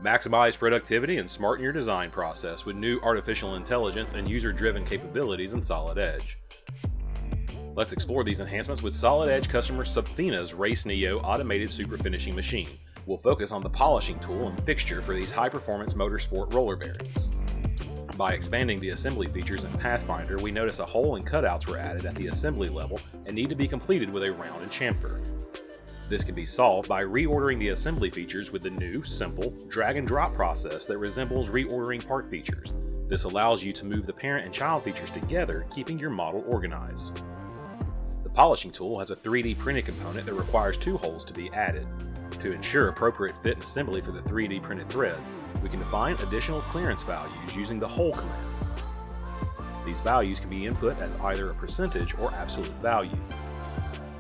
Maximize productivity and smarten your design process with new artificial intelligence and user-driven capabilities in Solid Edge. Let's explore these enhancements with Solid Edge customer Subfina's Race Neo automated super finishing machine. We'll focus on the polishing tool and fixture for these high-performance motorsport roller bearings. By expanding the assembly features in Pathfinder, we notice a hole and cutouts were added at the assembly level and need to be completed with a rounded chamfer. This can be solved by reordering the assembly features with the new, simple, drag-and-drop process that resembles reordering part features. This allows you to move the parent and child features together, keeping your model organized. The polishing tool has a 3D printed component that requires 2 holes to be added. To ensure appropriate fit and assembly for the 3D printed threads, we can define additional clearance values using the hole command. These values can be input as either a percentage or absolute value.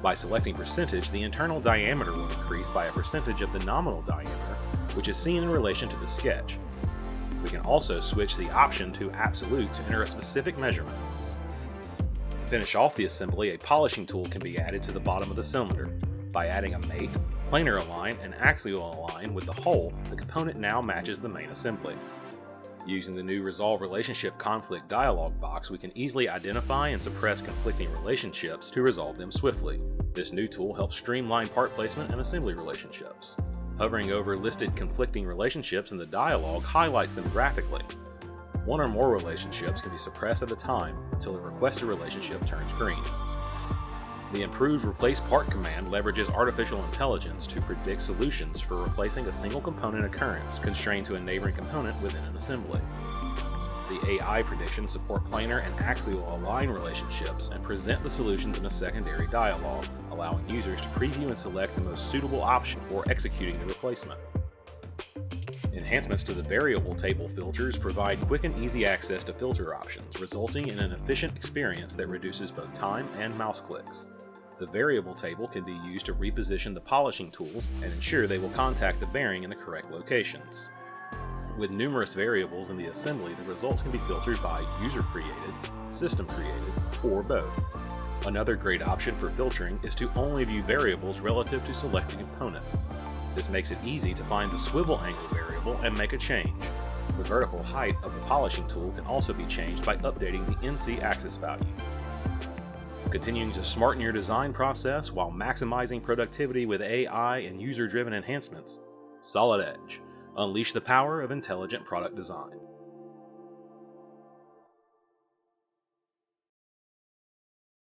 By selecting percentage, the internal diameter will increase by a percentage of the nominal diameter, which is seen in relation to the sketch. We can also switch the option to absolute to enter a specific measurement. To finish off the assembly, a polishing tool can be added to the bottom of the cylinder. By adding a mate, planar align, and axial align with the hole, the component now matches the main assembly. Using the new Resolve Relationship Conflict dialog box, we can easily identify and suppress conflicting relationships to resolve them swiftly. This new tool helps streamline part placement and assembly relationships. Hovering over listed conflicting relationships in the dialog highlights them graphically. One or more relationships can be suppressed at a time until the requested relationship turns green. The improved Replace Part command leverages artificial intelligence to predict solutions for replacing a single component occurrence constrained to a neighboring component within an assembly. The AI predictions support planar and axial align relationships and present the solutions in a secondary dialog, allowing users to preview and select the most suitable option for executing the replacement. Enhancements to the variable table filters provide quick and easy access to filter options, resulting in an efficient experience that reduces both time and mouse clicks. The variable table can be used to reposition the polishing tools and ensure they will contact the bearing in the correct locations. With numerous variables in the assembly, the results can be filtered by user-created, system-created, or both. Another great option for filtering is to only view variables relative to selected components. This makes it easy to find the swivel angle variable and make a change. The vertical height of the polishing tool can also be changed by updating the NC axis value. Continuing to smarten your design process while maximizing productivity with AI and user-driven enhancements. Solid Edge. Unleash the power of intelligent product design.